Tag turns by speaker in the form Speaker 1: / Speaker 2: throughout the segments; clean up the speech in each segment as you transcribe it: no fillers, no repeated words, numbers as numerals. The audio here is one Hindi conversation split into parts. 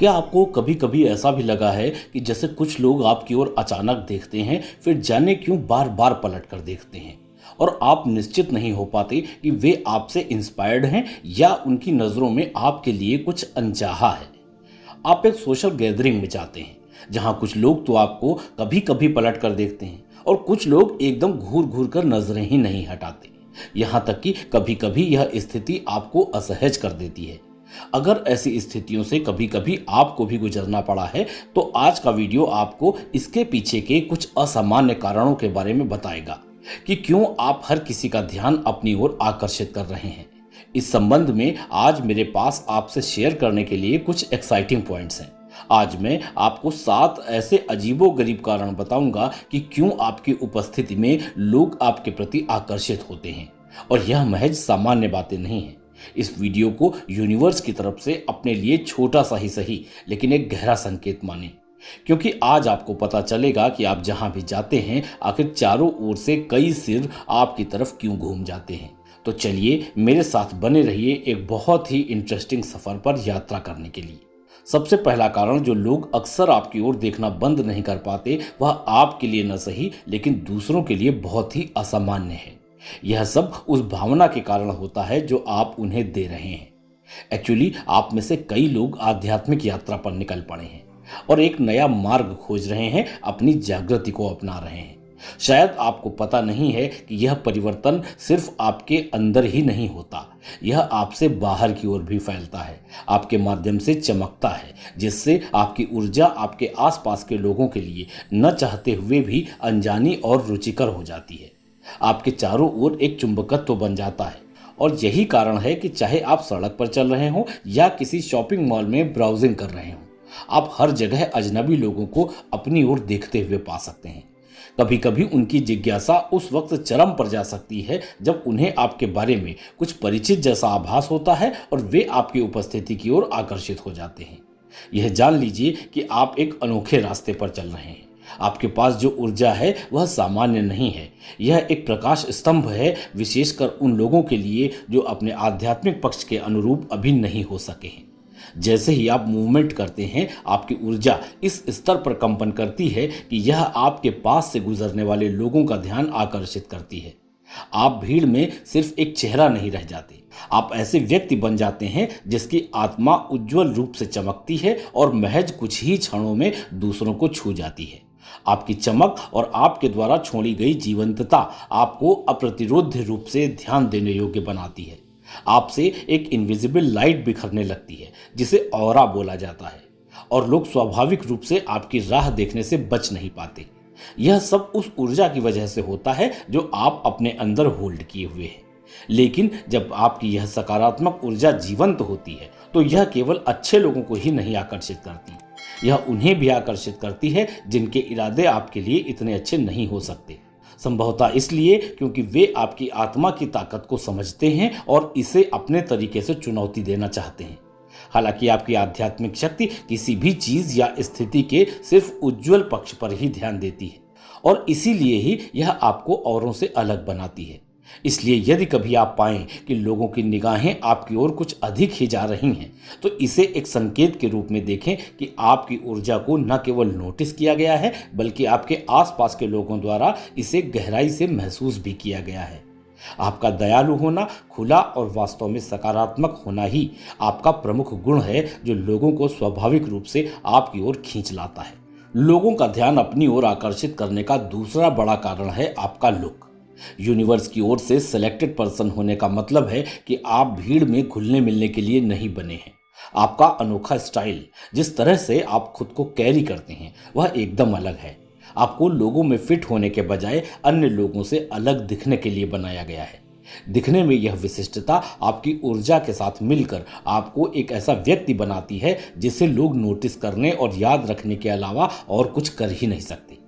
Speaker 1: क्या आपको कभी कभी ऐसा भी लगा है कि जैसे कुछ लोग आपकी ओर अचानक देखते हैं, फिर जाने क्यों बार बार पलट कर देखते हैं और आप निश्चित नहीं हो पाते कि वे आपसे इंस्पायर्ड हैं या उनकी नज़रों में आपके लिए कुछ अनचाहा है। आप एक सोशल गैदरिंग में जाते हैं जहां कुछ लोग तो आपको कभी कभी पलट कर देखते हैं और कुछ लोग एकदम घूर घूर कर नजरें ही नहीं हटाते। यहां तक कि कभी कभी यह स्थिति आपको असहज कर देती है। अगर ऐसी स्थितियों से कभी कभी आपको भी गुजरना पड़ा है तो आज का वीडियो आपको इसके पीछे के कुछ असामान्य कारणों के बारे में बताएगा कि क्यों आप हर किसी का ध्यान अपनी ओर आकर्षित कर रहे हैं। इस संबंध में आज मेरे पास आपसे शेयर करने के लिए कुछ एक्साइटिंग पॉइंट्स हैं। आज मैं आपको 7 ऐसे अजीबोगरीब कारण बताऊंगा कि क्यों आपकी उपस्थिति में लोग आपके प्रति आकर्षित होते हैं, और यह महज सामान्य बातें नहीं हैं। इस वीडियो को यूनिवर्स की तरफ से अपने लिए छोटा सा ही सही लेकिन एक गहरा संकेत माने, क्योंकि आज आपको पता चलेगा कि आप जहां भी जाते हैं आखिर चारों ओर से कई सिर आपकी तरफ क्यों घूम जाते हैं। तो चलिए मेरे साथ बने रहिए एक बहुत ही इंटरेस्टिंग सफर पर यात्रा करने के लिए। सबसे पहला कारण जो लोग अक्सर आपकी ओर देखना बंद नहीं कर पाते, वह आपके लिए न सही लेकिन दूसरों के लिए बहुत ही असामान्य है। यह सब उस भावना के कारण होता है जो आप उन्हें दे रहे हैं। एक्चुअली आप में से कई लोग आध्यात्मिक यात्रा पर निकल पड़े हैं और एक नया मार्ग खोज रहे हैं, अपनी जागृति को अपना रहे हैं। शायद आपको पता नहीं है कि यह परिवर्तन सिर्फ आपके अंदर ही नहीं होता, यह आपसे बाहर की ओर भी फैलता है, आपके माध्यम से चमकता है, जिससे आपकी ऊर्जा आपके आसपास के लोगों के लिए न चाहते हुए भी अनजानी और रुचिकर हो जाती है। आपके चारों ओर एक चुंबकत्व बन जाता है और यही कारण है कि चाहे आप सड़क पर चल रहे हों या किसी शॉपिंग मॉल में ब्राउजिंग कर रहे हों, आप हर जगह अजनबी लोगों को अपनी ओर देखते हुए पा सकते हैं। कभी कभी उनकी जिज्ञासा उस वक्त चरम पर जा सकती है जब उन्हें आपके बारे में कुछ परिचित जैसा आभास होता है और वे आपकी उपस्थिति की ओर आकर्षित हो जाते हैं। यह जान लीजिए कि आप एक अनोखे रास्ते पर चल रहे हैं। आपके पास जो ऊर्जा है वह सामान्य नहीं है, यह एक प्रकाश स्तंभ है, विशेषकर उन लोगों के लिए जो अपने आध्यात्मिक पक्ष के अनुरूप अभी नहीं हो सके हैं। जैसे ही आप मूवमेंट करते हैं, आपकी ऊर्जा इस स्तर पर कंपन करती है कि यह आपके पास से गुजरने वाले लोगों का ध्यान आकर्षित करती है। आप भीड़ में सिर्फ एक चेहरा नहीं रह जाते, आप ऐसे व्यक्ति बन जाते हैं जिसकी आत्मा उज्जवल रूप से चमकती है और महज कुछ ही क्षणों में दूसरों को छू जाती है। आपकी चमक और आपके द्वारा छोड़ी गई जीवंतता आपको अप्रतिरोध रूप से ध्यान देने योग्य बनाती है। आपसे एक इनविजिबल लाइट बिखरने लगती है जिसे ऑरा बोला जाता है, और लोग स्वाभाविक रूप से आपकी राह देखने से बच नहीं पाते। यह सब उस ऊर्जा की वजह से होता है जो आप अपने अंदर होल्ड किए हुए हैं। लेकिन जब आपकी यह सकारात्मक ऊर्जा जीवंत होती है तो यह केवल अच्छे लोगों को ही नहीं आकर्षित करती, यह उन्हें भी आकर्षित करती है जिनके इरादे आपके लिए इतने अच्छे नहीं हो सकते। संभवतः इसलिए क्योंकि वे आपकी आत्मा की ताकत को समझते हैं और इसे अपने तरीके से चुनौती देना चाहते हैं। हालांकि आपकी आध्यात्मिक शक्ति किसी भी चीज या स्थिति के सिर्फ उज्जवल पक्ष पर ही ध्यान देती है और इसीलिए ही यह आपको औरों से अलग बनाती है। इसलिए यदि कभी आप पाएं कि लोगों की निगाहें आपकी ओर कुछ अधिक ही जा रही हैं, तो इसे एक संकेत के रूप में देखें कि आपकी ऊर्जा को न केवल नोटिस किया गया है बल्कि आपके आसपास के लोगों द्वारा इसे गहराई से महसूस भी किया गया है। आपका दयालु होना, खुला और वास्तव में सकारात्मक होना ही आपका प्रमुख गुण है जो लोगों को स्वाभाविक रूप से आपकी ओर खींच लाता है। लोगों का ध्यान अपनी ओर आकर्षित करने का दूसरा बड़ा कारण है आपका लुक। यूनिवर्स की ओर से सिलेक्टेड पर्सन होने का मतलब है कि आप भीड़ में घुलने मिलने के लिए नहीं बने हैं। आपका अनोखा स्टाइल, जिस तरह से आप खुद को कैरी करते हैं, वह एकदम अलग है। आपको लोगों में फिट होने के बजाय अन्य लोगों से अलग दिखने के लिए बनाया गया है। दिखने में यह विशिष्टता आपकी ऊर्जा के साथ मिलकर आपको एक ऐसा व्यक्ति बनाती है जिसे लोग नोटिस करने और याद रखने के अलावा और कुछ कर ही नहीं सकते।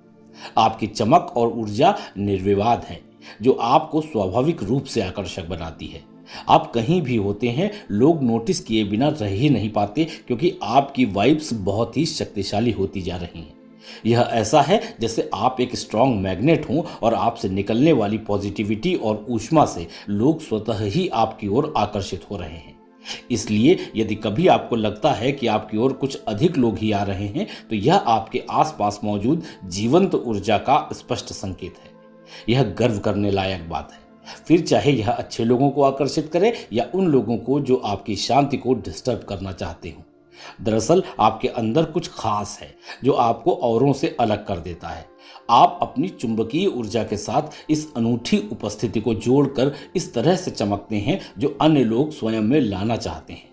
Speaker 1: आपकी चमक और ऊर्जा निर्विवाद है जो आपको स्वाभाविक रूप से आकर्षक बनाती है। आप कहीं भी होते हैं, लोग नोटिस किए बिना रह ही नहीं पाते क्योंकि आपकी वाइब्स बहुत ही शक्तिशाली होती जा रही हैं। यह ऐसा है जैसे आप एक स्ट्रॉन्ग मैग्नेट हों और आपसे निकलने वाली पॉजिटिविटी और ऊष्मा से लोग स्वतः ही आपकी ओर आकर्षित हो रहे हैं। इसलिए यदि कभी आपको लगता है कि आपकी ओर कुछ अधिक लोग ही आ रहे हैं, तो यह आपके आसपास मौजूद जीवंत ऊर्जा का स्पष्ट संकेत है। यह गर्व करने लायक बात है, फिर चाहे यह अच्छे लोगों को आकर्षित करे या उन लोगों को जो आपकी शांति को डिस्टर्ब करना चाहते हो। दरअसल आपके अंदर कुछ खास है जो आपको औरों से अलग कर देता है। आप अपनी चुंबकीय ऊर्जा के साथ इस अनूठी उपस्थिति को जोड़कर इस तरह से चमकते हैं जो अन्य लोग स्वयं में लाना चाहते हैं।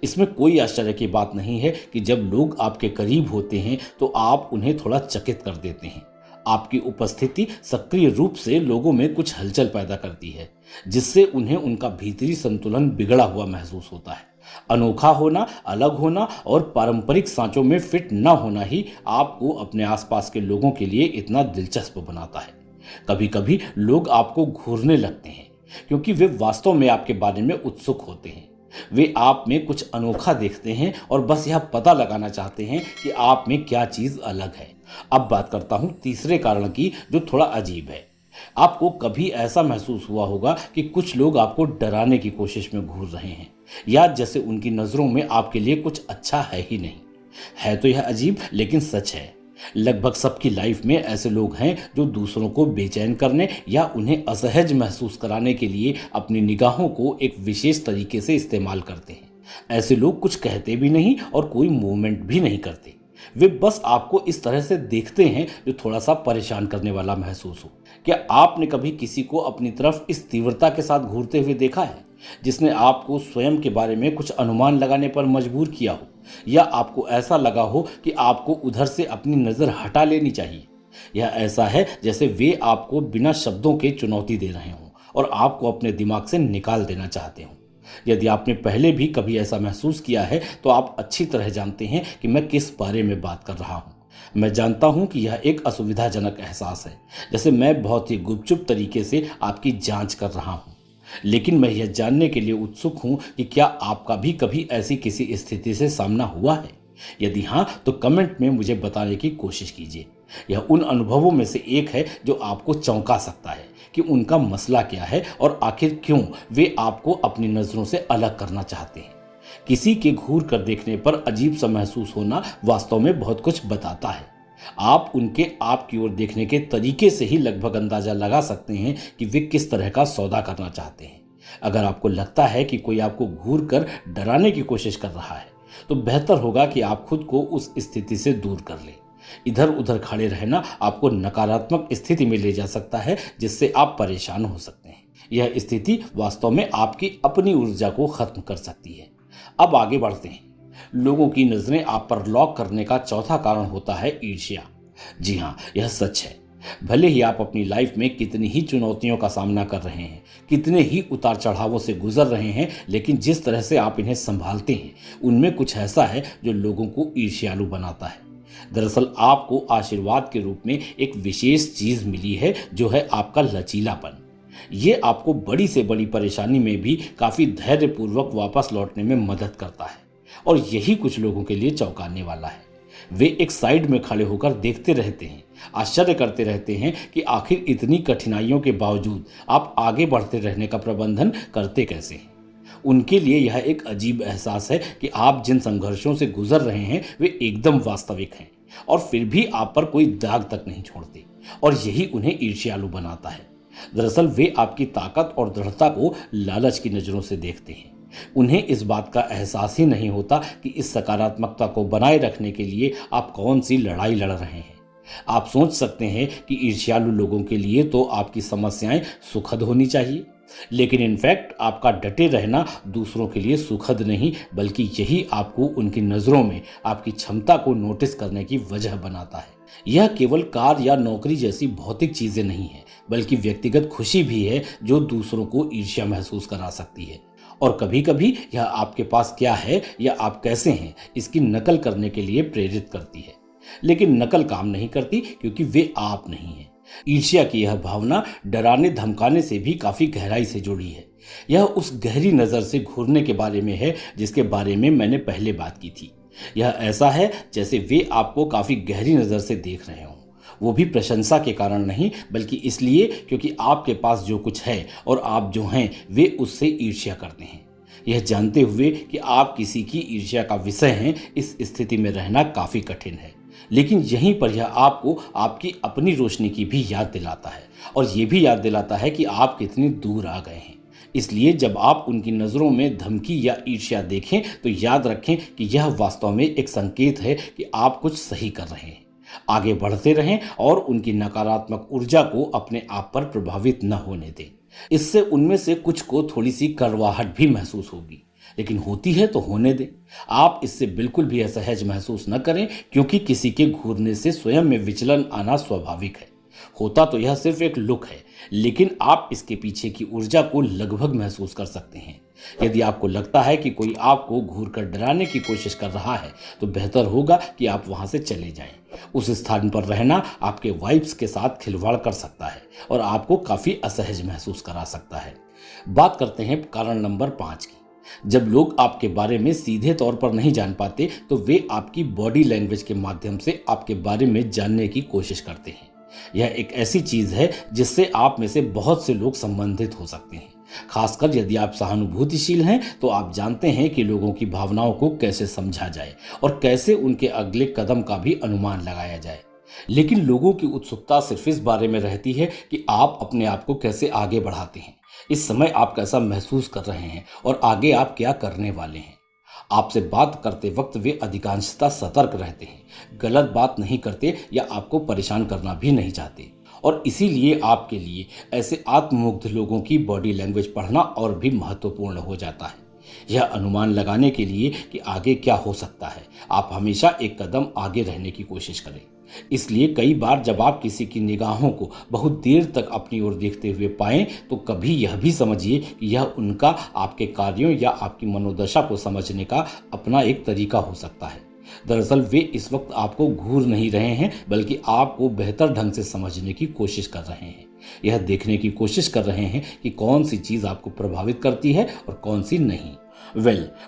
Speaker 1: इसमें कोई आश्चर्य की बात नहीं है कि जब लोग आपके करीब होते हैं तो आप उन्हें थोड़ा चकित कर देते हैं। आपकी उपस्थिति सक्रिय रूप से लोगों में कुछ हलचल पैदा करती है, जिससे उन्हें उनका भीतरी संतुलन बिगड़ा हुआ महसूस होता है। अनोखा होना, अलग होना और पारंपरिक सांचों में फिट न होना ही आपको अपने आसपास के लोगों के लिए इतना दिलचस्प बनाता है। कभी कभी लोग आपको घूरने लगते हैं क्योंकि वे वास्तव में आपके बारे में उत्सुक होते हैं। वे आप में कुछ अनोखा देखते हैं और बस यह पता लगाना चाहते हैं कि आप में क्या चीज अलग है। अब बात करता हूं तीसरे कारण की, जो थोड़ा अजीब है। आपको कभी ऐसा महसूस हुआ होगा कि कुछ लोग आपको डराने की कोशिश में घूर रहे हैं, या जैसे उनकी नजरों में आपके लिए कुछ अच्छा है ही नहीं। है तो यह अजीब, लेकिन सच है। लगभग सबकी लाइफ में ऐसे लोग हैं जो दूसरों को बेचैन करने या उन्हें असहज महसूस कराने के लिए अपनी निगाहों को एक विशेष तरीके से इस्तेमाल करते हैं। ऐसे लोग कुछ कहते भी नहीं और कोई मूवमेंट भी नहीं करते। वे बस आपको इस तरह से देखते हैं जो थोड़ा सा परेशान करने वाला महसूस हो। क्या आपने कभी किसी को अपनी तरफ इस तीव्रता के साथ घूरते हुए देखा है, जिसने आपको स्वयं के बारे में कुछ अनुमान लगाने पर मजबूर किया हो, या आपको ऐसा लगा हो कि आपको उधर से अपनी नज़र हटा लेनी चाहिए? यह ऐसा है जैसे वे आपको बिना शब्दों के चुनौती दे रहे हों और आपको अपने दिमाग से निकाल देना चाहते हों। यदि आपने पहले भी कभी ऐसा महसूस किया है तो आप अच्छी तरह जानते हैं कि मैं किस बारे में बात कर रहा हूँ। मैं जानता हूं कि यह एक असुविधाजनक एहसास है, जैसे मैं बहुत ही गुपचुप तरीके से आपकी जांच कर रहा हूं। लेकिन मैं यह जानने के लिए उत्सुक हूं कि क्या आपका भी कभी ऐसी किसी स्थिति से सामना हुआ है। यदि हाँ, तो कमेंट में मुझे बताने की कोशिश कीजिए। यह उन अनुभवों में से एक है जो आपको चौंका सकता है कि उनका मसला क्या है और आखिर क्यों वे आपको अपनी नज़रों से अलग करना चाहते हैं। किसी के घूर कर देखने पर अजीब सा महसूस होना वास्तव में बहुत कुछ बताता है। आप उनके आपकी ओर देखने के तरीके से ही लगभग अंदाजा लगा सकते हैं कि वे किस तरह का सौदा करना चाहते हैं। अगर आपको लगता है कि कोई आपको घूर कर डराने की कोशिश कर रहा है, तो बेहतर होगा कि आप खुद को उस स्थिति से दूर कर लें। इधर उधर खड़े रहना आपको नकारात्मक स्थिति में ले जा सकता है, जिससे आप परेशान हो सकते हैं। यह स्थिति वास्तव में आपकी अपनी ऊर्जा को खत्म कर सकती है। अब आगे बढ़ते हैं। लोगों की नजरें आप पर लॉक करने का चौथा कारण होता है ईर्ष्या। जी हाँ, यह सच है। भले ही आप अपनी लाइफ में कितनी ही चुनौतियों का सामना कर रहे हैं, कितने ही उतार चढ़ावों से गुजर रहे हैं, लेकिन जिस तरह से आप इन्हें संभालते हैं उनमें कुछ ऐसा है जो लोगों को ईर्ष्यालु बनाता है। दरअसल आपको आशीर्वाद के रूप में एक विशेष चीज मिली है, जो है आपका लचीलापन। ये आपको बड़ी से बड़ी परेशानी में भी काफी धैर्यपूर्वक वापस लौटने में मदद करता है, और यही कुछ लोगों के लिए चौंकाने वाला है। वे एक साइड में खड़े होकर देखते रहते हैं, आश्चर्य करते रहते हैं कि आखिर इतनी कठिनाइयों के बावजूद आप आगे बढ़ते रहने का प्रबंधन करते कैसे हैं। उनके लिए यह एक अजीब एहसास है कि आप जिन संघर्षों से गुजर रहे हैं वे एकदम वास्तविक हैं, और फिर भी आप पर कोई दाग तक नहीं छोड़ते, और यही उन्हें ईर्ष्यालु बनाता है। दरअसल वे आपकी ताकत और दृढ़ता को लालच की नज़रों से देखते हैं। उन्हें इस बात का एहसास ही नहीं होता कि इस सकारात्मकता को बनाए रखने के लिए आप कौन सी लड़ाई लड़ रहे हैं। आप सोच सकते हैं कि ईर्ष्यालु लोगों के लिए तो आपकी समस्याएं सुखद होनी चाहिए, लेकिन इनफैक्ट आपका डटे रहना दूसरों के लिए सुखद नहीं, बल्कि यही आपको उनकी नज़रों में आपकी क्षमता को नोटिस करने की वजह बनाता है। यह केवल कार या नौकरी जैसी भौतिक चीजें नहीं है, बल्कि व्यक्तिगत खुशी भी है जो दूसरों को ईर्ष्या महसूस करा सकती है। और कभी कभी यह आपके पास क्या है या आप कैसे हैं इसकी नकल करने के लिए प्रेरित करती है। लेकिन नकल काम नहीं करती, क्योंकि वे आप नहीं हैं। ईर्ष्या की यह भावना डराने धमकाने से भी काफी गहराई से जुड़ी है। यह उस गहरी नजर से घूरने के बारे में है जिसके बारे में मैंने पहले बात की थी। यह ऐसा है जैसे वे आपको काफी गहरी नजर से देख रहे हों, वो भी प्रशंसा के कारण नहीं, बल्कि इसलिए क्योंकि आपके पास जो कुछ है और आप जो हैं वे उससे ईर्ष्या करते हैं। यह जानते हुए कि आप किसी की ईर्ष्या का विषय हैं, इस स्थिति में रहना काफी कठिन है। लेकिन यहीं पर यह आपको आपकी अपनी रोशनी की भी याद दिलाता है और ये भी याद दिलाता है कि आप कितनी दूर आ गए हैं। इसलिए जब आप उनकी नज़रों में धमकी या ईर्ष्या देखें तो याद रखें कि यह वास्तव में एक संकेत है कि आप कुछ सही कर रहे हैं। आगे बढ़ते रहें और उनकी नकारात्मक ऊर्जा को अपने आप पर प्रभावित न होने दें। इससे उनमें से कुछ को थोड़ी सी कड़वाहट भी महसूस होगी, लेकिन होती है तो होने दें। आप इससे बिल्कुल भी असहज महसूस न करें, क्योंकि किसी के घूरने से स्वयं में विचलन आना स्वाभाविक है। होता तो यह सिर्फ एक लुक है, लेकिन आप इसके पीछे की ऊर्जा को लगभग महसूस कर सकते हैं। यदि आपको लगता है कि कोई आपको घूर कर डराने की कोशिश कर रहा है, तो बेहतर होगा कि आप वहां से चले जाएं। उस स्थान पर रहना आपके वाइब्स के साथ खिलवाड़ कर सकता है और आपको काफी असहज महसूस करा सकता है। बात करते हैं कारण नंबर 5 की। जब लोग आपके बारे में सीधे तौर पर नहीं जान पाते, तो वे आपकी बॉडी लैंग्वेज के माध्यम से आपके बारे में जानने की कोशिश करते हैं। यह एक ऐसी चीज है जिससे आप में से बहुत से लोग संबंधित हो सकते हैं। खासकर यदि आप सहानुभूतिशील हैं, तो आप जानते हैं कि लोगों की भावनाओं को कैसे समझा जाए और कैसे उनके अगले कदम का भी अनुमान लगाया जाए। लेकिन लोगों की उत्सुकता सिर्फ इस बारे में रहती है कि आप अपने आप को कैसे आगे बढ़ाते हैं, इस समय आप कैसा महसूस कर रहे हैं और आगे आप क्या करने वाले हैं। आपसे बात करते वक्त वे अधिकांशतः सतर्क रहते हैं, गलत बात नहीं करते या आपको परेशान करना भी नहीं चाहते। और इसीलिए आपके लिए ऐसे आत्ममुग्ध लोगों की बॉडी लैंग्वेज पढ़ना और भी महत्वपूर्ण हो जाता है। यह अनुमान लगाने के लिए कि आगे क्या हो सकता है, आप हमेशा एक कदम आगे रहने की कोशिश करें। इसलिए कई बार जब आप किसी की निगाहों को बहुत देर तक अपनी ओर देखते हुए पाएं, तो कभी यह भी समझिए कि यह उनका आपके कार्यों या आपकी मनोदशा को समझने का अपना एक तरीका हो सकता है। दरअसल वे इस वक्त आपको घूर नहीं रहे हैं, बल्कि आपको बेहतर ढंग से समझने की कोशिश कर रहे हैं। यह देखने की कोशिश कर रहे हैं कि कौन सी चीज आपको प्रभावित करती है और कौन सी नहीं।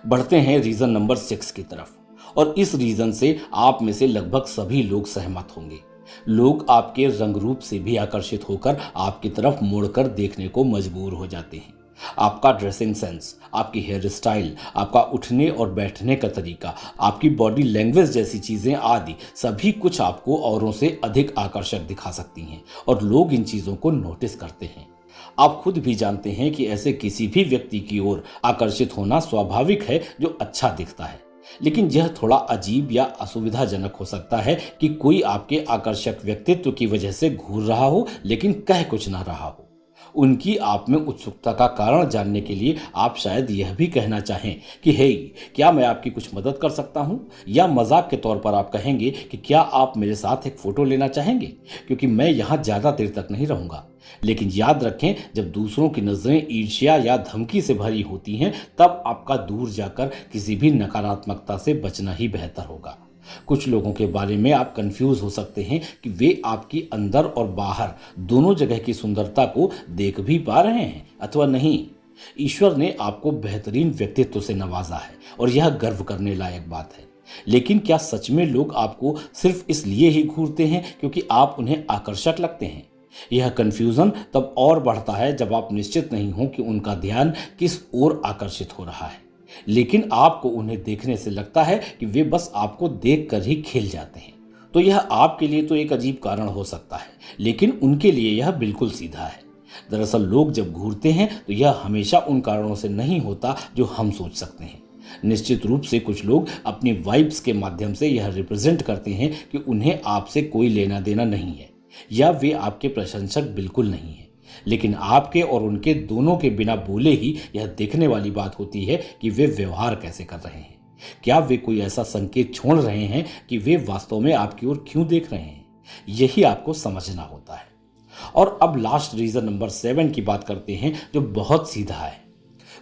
Speaker 1: बढ़ते हैं रीजन नंबर 6 की तरफ। और इस रीजन से आप में से लगभग सभी लोग सहमत होंगे। लोग आपके रंग रूप से भी आकर्षित होकर आपकी तरफ मुड़कर देखने को मजबूर हो जाते हैं। आपका ड्रेसिंग सेंस, आपकी हेयर स्टाइल, आपका उठने और बैठने का तरीका, आपकी बॉडी लैंग्वेज जैसी चीजें आदि सभी कुछ आपको औरों से अधिक आकर्षक दिखा सकती हैं और लोग इन चीजों को नोटिस करते हैं। आप खुद भी जानते हैं कि ऐसे किसी भी व्यक्ति की ओर आकर्षित होना स्वाभाविक है जो अच्छा दिखता है। लेकिन यह थोड़ा अजीब या असुविधाजनक हो सकता है कि कोई आपके आकर्षक व्यक्तित्व की वजह से घूर रहा हो, लेकिन कह कुछ ना रहा हो। उनकी आप में उत्सुकता का कारण जानने के लिए आप शायद यह भी कहना चाहें कि हे, क्या मैं आपकी कुछ मदद कर सकता हूं? या मजाक के तौर पर आप कहेंगे कि क्या आप मेरे साथ एक फोटो लेना चाहेंगे, क्योंकि मैं यहां ज्यादा देर तक नहीं रहूंगा। लेकिन याद रखें, जब दूसरों की नजरें ईर्ष्या या धमकी से भरी होती हैं, तब आपका दूर जाकर किसी भी नकारात्मकता से बचना ही बेहतर होगा। कुछ लोगों के बारे में आप कंफ्यूज हो सकते हैं कि वे आपकी अंदर और बाहर दोनों जगह की सुंदरता को देख भी पा रहे हैं अथवा नहीं। ईश्वर ने आपको बेहतरीन व्यक्तित्व से नवाजा है और यह गर्व करने लायक बात है। लेकिन क्या सच में लोग आपको सिर्फ इसलिए ही घूरते हैं क्योंकि आप उन्हें आकर्षक लगते हैं? यह कंफ्यूजन तब और बढ़ता है जब आप निश्चित नहीं हो कि उनका ध्यान किस ओर आकर्षित हो रहा है, लेकिन आपको उन्हें देखने से लगता है कि वे बस आपको देखकर ही खिल जाते हैं। तो यह आपके लिए तो एक अजीब कारण हो सकता है, लेकिन उनके लिए यह बिल्कुल सीधा है। दरअसल लोग जब घूरते हैं तो यह हमेशा उन कारणों से नहीं होता जो हम सोच सकते हैं। निश्चित रूप से कुछ लोग अपनी वाइब्स के माध्यम से यह रिप्रेजेंट करते हैं कि उन्हें आपसे कोई लेना देना नहीं है या वे आपके प्रशंसक बिल्कुल नहीं हैं। लेकिन आपके और उनके दोनों के बिना बोले ही यह देखने वाली बात होती है कि वे व्यवहार कैसे कर रहे हैं। क्या वे कोई ऐसा संकेत छोड़ रहे हैं कि वे वास्तव में आपकी ओर क्यों देख रहे हैं? यही आपको समझना होता है। और अब लास्ट रीजन नंबर 7 की बात करते हैं, जो बहुत सीधा है।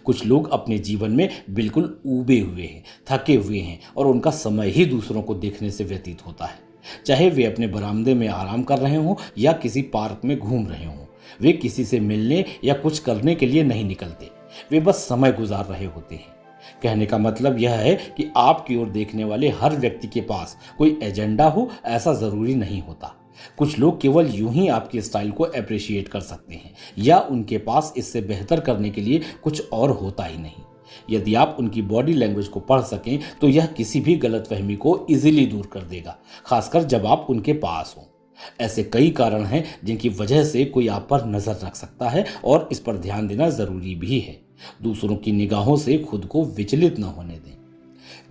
Speaker 1: कुछ लोग अपने जीवन में बिल्कुल ऊबे हुए हैं, थके हुए हैं और उनका समय ही दूसरों को देखने से व्यतीत होता है। चाहे वे अपने बरामदे में आराम कर रहे हों या किसी पार्क में घूम रहे हों, वे किसी से मिलने या कुछ करने के लिए नहीं निकलते, वे बस समय गुजार रहे होते हैं। कहने का मतलब यह है कि आपकी ओर देखने वाले हर व्यक्ति के पास कोई एजेंडा हो, ऐसा जरूरी नहीं होता। कुछ लोग केवल यूं ही आपके स्टाइल को अप्रिशिएट कर सकते हैं या उनके पास इससे बेहतर करने के लिए कुछ और होता ही नहीं। यदि आप उनकी बॉडी लैंग्वेज को पढ़ सकें तो यह किसी भी गलतफहमी को इजीली दूर कर देगा, खासकर जब आप उनके पास हों। ऐसे कई कारण हैं जिनकी वजह से कोई आप पर नजर रख सकता है और इस पर ध्यान देना जरूरी भी है। दूसरों की निगाहों से खुद को विचलित न होने दें।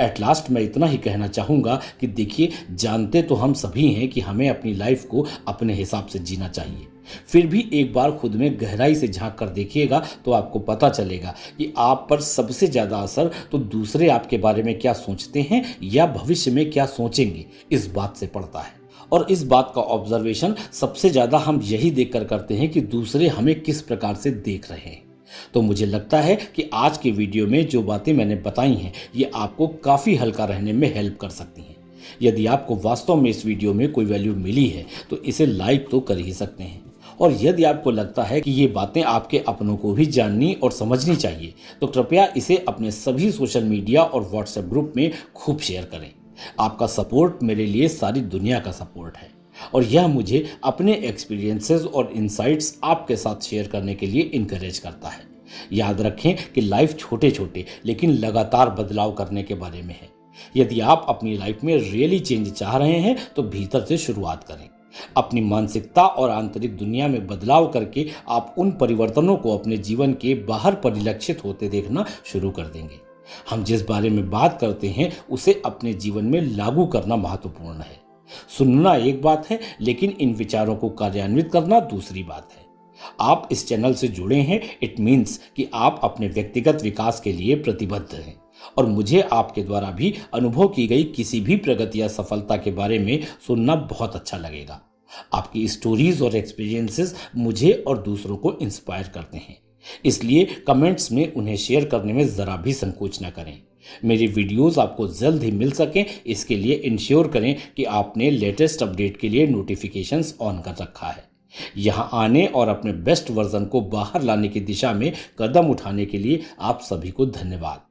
Speaker 1: एट लास्ट मैं इतना ही कहना चाहूँगा कि देखिए, जानते तो हम सभी हैं कि हमें अपनी लाइफ को अपने हिसाब से जीना चाहिए। फिर भी एक बार खुद में गहराई से झांक कर देखिएगा तो आपको पता चलेगा कि आप पर सबसे ज़्यादा असर तो दूसरे आपके बारे में क्या सोचते हैं या भविष्य में क्या सोचेंगे, इस बात से पड़ता है। और इस बात का ऑब्जर्वेशन सबसे ज़्यादा हम यही देखकर करते हैं कि दूसरे हमें किस प्रकार से देख रहे हैं। तो मुझे लगता है कि आज के वीडियो में जो बातें मैंने बताई हैं ये आपको काफ़ी हल्का रहने में हेल्प कर सकती हैं। यदि आपको वास्तव में इस वीडियो में कोई वैल्यू मिली है तो इसे लाइक तो कर ही सकते हैं, और यदि आपको लगता है कि ये बातें आपके अपनों को भी जाननी और समझनी चाहिए तो कृपया इसे अपने सभी सोशल मीडिया और व्हाट्सएप ग्रुप में खूब शेयर करें। आपका सपोर्ट मेरे लिए सारी दुनिया का सपोर्ट है और यह मुझे अपने एक्सपीरियंसेस और इनसाइट्स आपके साथ शेयर करने के लिए इनकरेज करता है। याद रखें कि लाइफ छोटे छोटे लेकिन लगातार बदलाव करने के बारे में है। यदि आप अपनी लाइफ में रियली चेंज चाह रहे हैं तो भीतर से शुरुआत करें। अपनी मानसिकता और आंतरिक दुनिया में बदलाव करके आप उन परिवर्तनों को अपने जीवन के बाहर परिलक्षित होते देखना शुरू कर देंगे। हम जिस बारे में बात करते हैं उसे अपने जीवन में लागू करना महत्वपूर्ण है। सुनना एक बात है, लेकिन इन विचारों को कार्यान्वित करना दूसरी बात है। आप इस चैनल से जुड़े हैं, इट मीन्स कि आप अपने व्यक्तिगत विकास के लिए प्रतिबद्ध हैं और मुझे आपके द्वारा भी अनुभव की गई किसी भी प्रगति या सफलता के बारे में सुनना बहुत अच्छा लगेगा। आपकी स्टोरीज और एक्सपीरियंसेस मुझे और दूसरों को इंस्पायर करते हैं, इसलिए कमेंट्स में उन्हें शेयर करने में ज़रा भी संकोच न करें। मेरी वीडियोस आपको जल्द ही मिल सकें, इसके लिए इंश्योर करें कि आपने लेटेस्ट अपडेट के लिए नोटिफिकेशंस ऑन कर रखा है। यहाँ आने और अपने बेस्ट वर्जन को बाहर लाने की दिशा में कदम उठाने के लिए आप सभी को धन्यवाद।